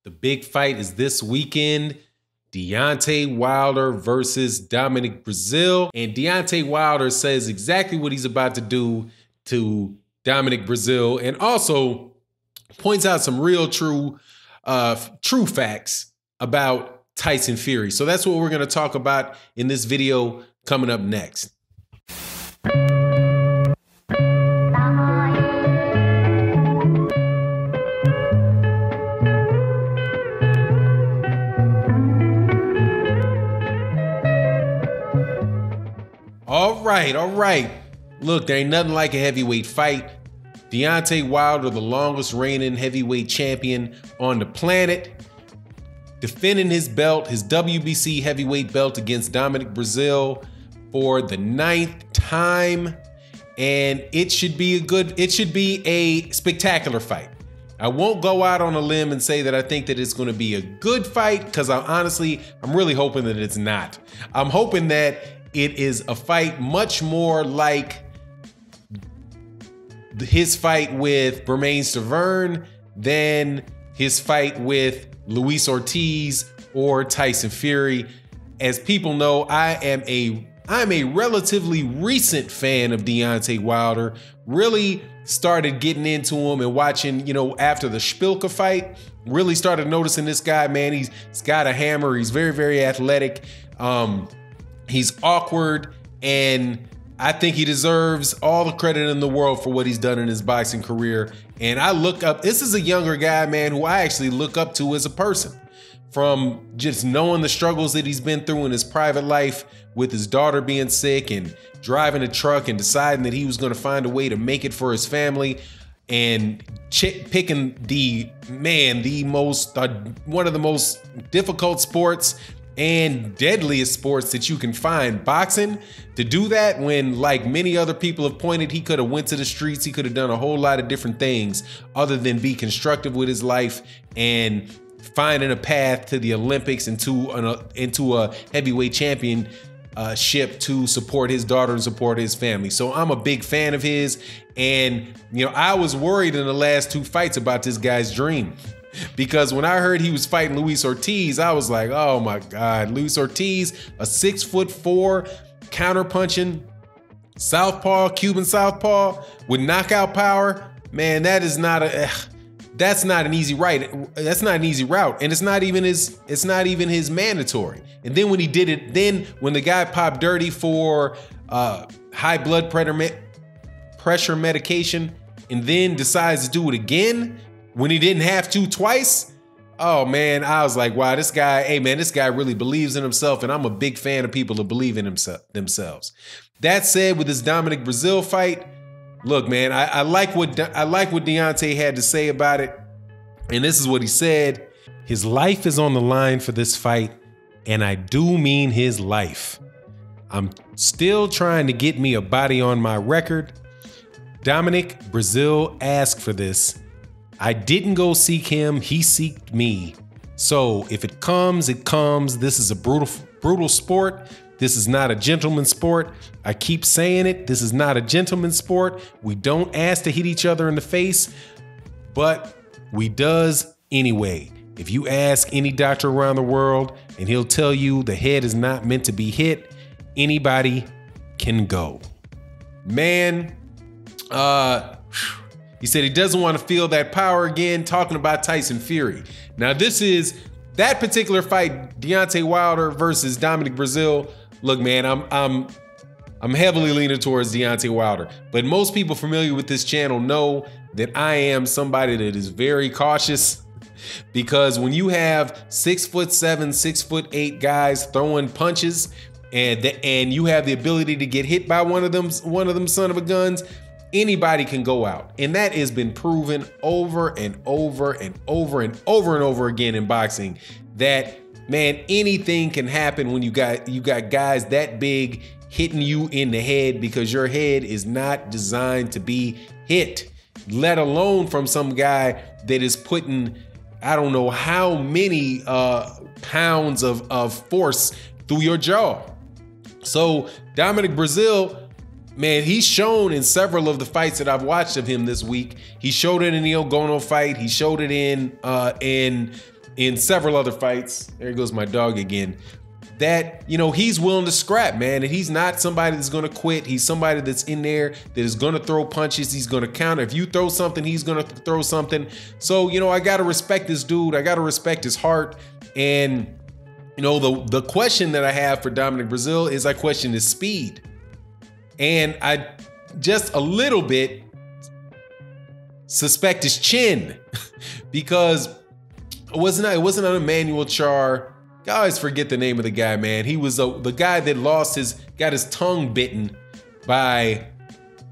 The big fight is this weekend. Deontay Wilder versus Dominic Breazeale. And Deontay Wilder says exactly what he's about to do to Dominic Breazeale, and also points out some real true facts about Tyson Fury. So that's what we're going to talk about in this video coming up next. All right. Look, there ain't nothing like a heavyweight fight. Deontay Wilder, the longest reigning heavyweight champion on the planet, defending his belt, his WBC heavyweight belt against Dominic Breazeale for the 9th time. And it should be a spectacular fight. I won't go out on a limb and say that I think that it's going to be a good fight, because I'm really hoping that it's not. I'm hoping that it is a fight much more like his fight with Bermane than his fight with Luis Ortiz or Tyson Fury. As people know, I'm a relatively recent fan of Deontay Wilder. Really started getting into him and watching, after the Szpilka fight, really started noticing this guy, man. He's got a hammer. He's very, very athletic. He's awkward, and I think he deserves all the credit in the world for what he's done in his boxing career. And this is a younger guy, man, who I actually look up to as a person, from just knowing the struggles that he's been through in his private life with his daughter being sick and driving a truck and deciding that he was going to find a way to make it for his family, and picking one of the most difficult sports and deadliest sports that you can find, boxing. To do that when, like many other people have pointed, he could have went to the streets, he could have done a whole lot of different things other than be constructive with his life and finding a path to the Olympics and into a heavyweight championship to support his daughter and support his family. So I'm a big fan of his, and I was worried in the last 2 fights about this guy's dream. Because when I heard he was fighting Luis Ortiz, I was like, oh my God, Luis Ortiz, a 6'4" counter-punching southpaw, Cuban southpaw with knockout power. Man, that's not an easy route. That's not an easy route. And it's not even his mandatory. And then when he did it, when the guy popped dirty for high blood pressure medication, and then decides to do it again when he didn't have to twice. Oh man, I was like, wow, this guy really believes in himself, and I'm a big fan of people that believe in themselves. That said, with this Dominic Breazeale fight, look, man, I like what Deontay had to say about it, and this is what he said. His life is on the line for this fight, and I do mean his life. I'm still trying to get me a body on my record. Dominic Breazeale asked for this. I didn't go seek him, he seeked me. So if it comes, it comes. This is a brutal sport. This is not a gentleman's sport. I keep saying it. This is not a gentleman's sport. We don't ask to hit each other in the face, but we does anyway. If you ask any doctor around the world, and he'll tell you the head is not meant to be hit, anybody can go. Man, he said he doesn't want to feel that power again, talking about Tyson Fury. Now, that particular fight, Deontay Wilder versus Dominic Breazeale. Look, man, I'm heavily leaning towards Deontay Wilder, but most people familiar with this channel know that I am somebody that is very cautious, because when you have 6'7", 6'8" guys throwing punches, and you have the ability to get hit by one of them son of a guns, anybody can go out. And that has been proven over and over and over and over and over again in boxing, that, man, anything can happen when you got guys that big hitting you in the head, because your head is not designed to be hit, let alone from some guy that is putting, I don't know how many pounds of force through your jaw. So Dominic Breazeale, man, he's shown in several of the fights that I've watched of him this week. He showed it in the Ogono fight. He showed it in in several other fights, there goes my dog again, that, you know, he's willing to scrap, man. And he's not somebody that's going to quit. He's somebody that's in there that is going to throw punches. He's going to counter. If you throw something, he's going to throw something. So, you know, I got to respect this dude. I got to respect his heart. And, you know, the question that I have for Dominic Breazeale is I question his speed. And I just a little bit suspect his chin because it wasn't an Emmanuel Char. I always forget the name of the guy, man. He was the guy that got his tongue bitten by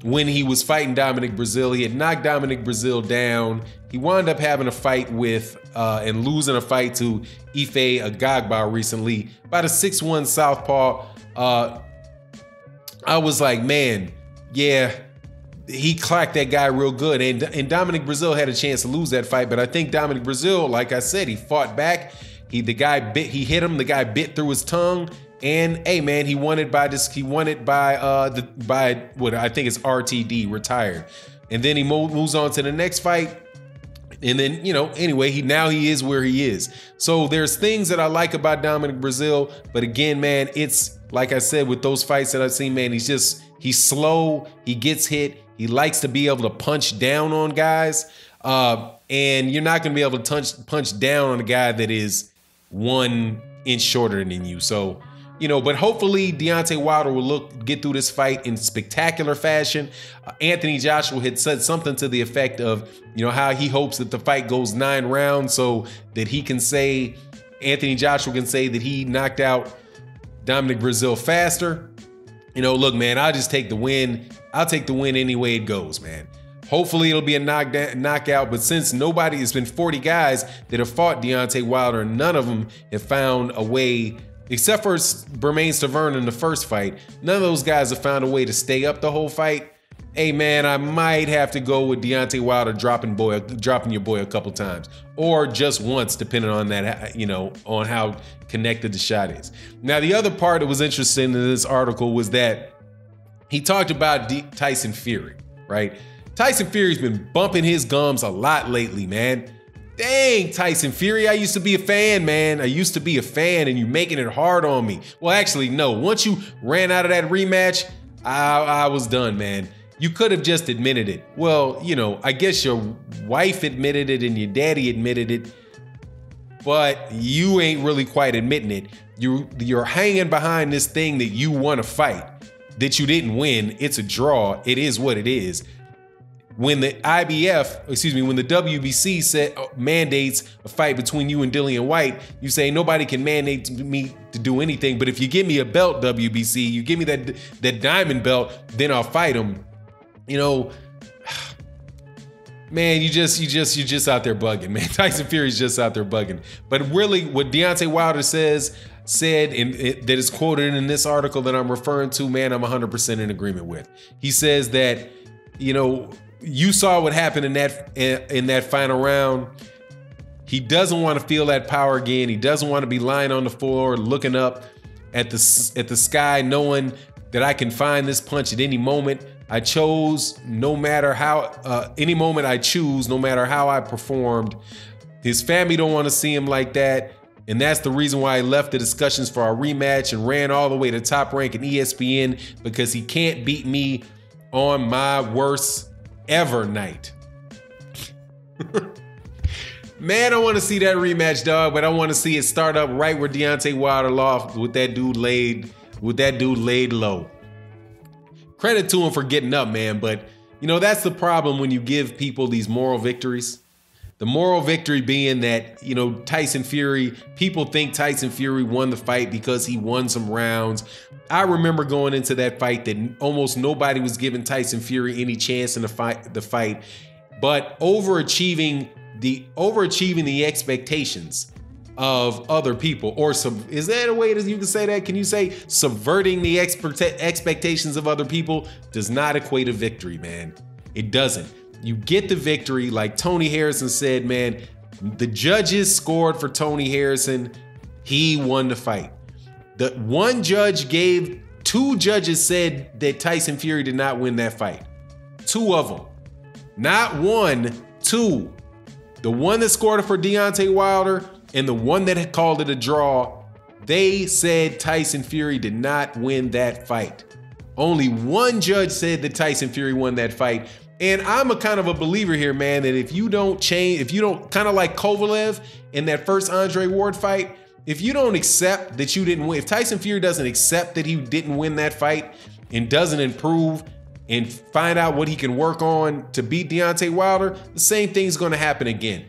when he was fighting Dominic Breazeale. He had knocked Dominic Breazeale down. He wound up having a fight with and losing a fight to Ife Agagba recently, about a 6'1" southpaw. I was like, man, yeah, he clocked that guy real good. And Dominic Breazeale had a chance to lose that fight, but I think Dominic Breazeale, like I said, he fought back. He hit him, the guy bit through his tongue, and hey man, he won it by what I think is RTD, retired. And then he moves on to the next fight. And then, you know, anyway, now he is where he is. So there's things that I like about Dominic Breazeale, but again, man, it's like I said with those fights that I've seen, man, he's slow, he gets hit, he likes to be able to punch down on guys. And you're not gonna be able to punch down on a guy that is 1 inch shorter than you. So, you know, but hopefully Deontay Wilder will get through this fight in spectacular fashion. Anthony Joshua had said something to the effect of, you know, how he hopes that the fight goes 9 rounds so that Anthony Joshua can say that he knocked out Dominic Breazeale faster. You know, look, man, I'll just take the win. I'll take the win any way it goes, man. Hopefully it'll be a knockout, but since it's been 40 guys that have fought Deontay Wilder, and none of them have found a way, except for Bermane Stiverne in the first fight, none of those guys have found a way to stay up the whole fight. Hey man, I might have to go with Deontay Wilder dropping your boy a couple times, or just once, depending on that, you know, on how connected the shot is. Now, the other part that was interesting in this article was that he talked about Tyson Fury, right? Tyson Fury's been bumping his gums a lot lately, man. Dang, Tyson Fury, I used to be a fan, man. I used to be a fan, and you're making it hard on me. Well, actually, no. Once you ran out of that rematch, I was done, man. You could have just admitted it. Well, you know, I guess your wife admitted it and your daddy admitted it, but you ain't really quite admitting it. You're hanging behind this thing that you want to fight, that you didn't win. It's a draw. It is what it is. When the when the WBC mandates a fight between you and Dillian White, you say nobody can mandate me to do anything. But if you give me a belt, WBC, you give me that diamond belt, then I'll fight him. You know, man, you're just out there bugging, man. Tyson Fury's just out there bugging. But really, what Deontay Wilder said, and that is quoted in this article that I'm referring to, man, I'm 100% in agreement with. He says that, you know, you saw what happened in that final round. He doesn't want to feel that power again. He doesn't want to be lying on the floor, looking up at the sky, knowing that I can find this punch at any moment. I chose, no matter how, any moment I choose, no matter how I performed. His family don't want to see him like that. And that's the reason why I left the discussions for our rematch and ran all the way to Top Rank and ESPN, because he can't beat me on my worst ever night. Man, I want to see that rematch, dog, but I want to see it start up right where Deontay Wilder lost, with that dude laid low. Credit to him for getting up, man, but you know, that's the problem when you give people these moral victories. The moral victory being that, you know, Tyson Fury, people think Tyson Fury won the fight because he won some rounds. I remember going into that fight that almost nobody was giving Tyson Fury any chance in the fight, but overachieving the expectations of other people, or is that a way that you can say that? Can you say subverting the expectations of other people does not equate to victory, man? It doesn't. You get the victory, like Tony Harrison said, man, the judges scored for Tony Harrison. He won the fight. Two judges said that Tyson Fury did not win that fight. Two of them. Not one, two. The one that scored for Deontay Wilder and the one that had called it a draw, they said Tyson Fury did not win that fight. Only one judge said that Tyson Fury won that fight. And I'm a kind of a believer here, man, that if you don't change, if you don't, kind of like Kovalev in that first Andre Ward fight, if you don't accept that you didn't win, if Tyson Fury doesn't accept that he didn't win that fight and doesn't improve and find out what he can work on to beat Deontay Wilder, the same thing's gonna happen again.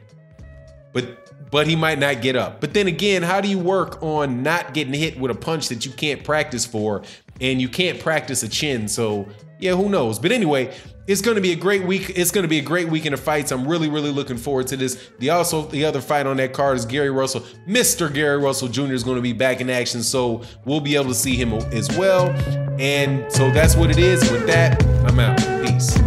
But he might not get up. But then again, how do you work on not getting hit with a punch that you can't practice for, and you can't practice a chin? So yeah, who knows? But anyway, it's going to be a great week. It's going to be a great weekend of fights. I'm really, really looking forward to this. The other fight on that card is Gary Russell. Mr. Gary Russell Jr. is going to be back in action, so we'll be able to see him as well. And so that's what it is. With that, I'm out. Peace.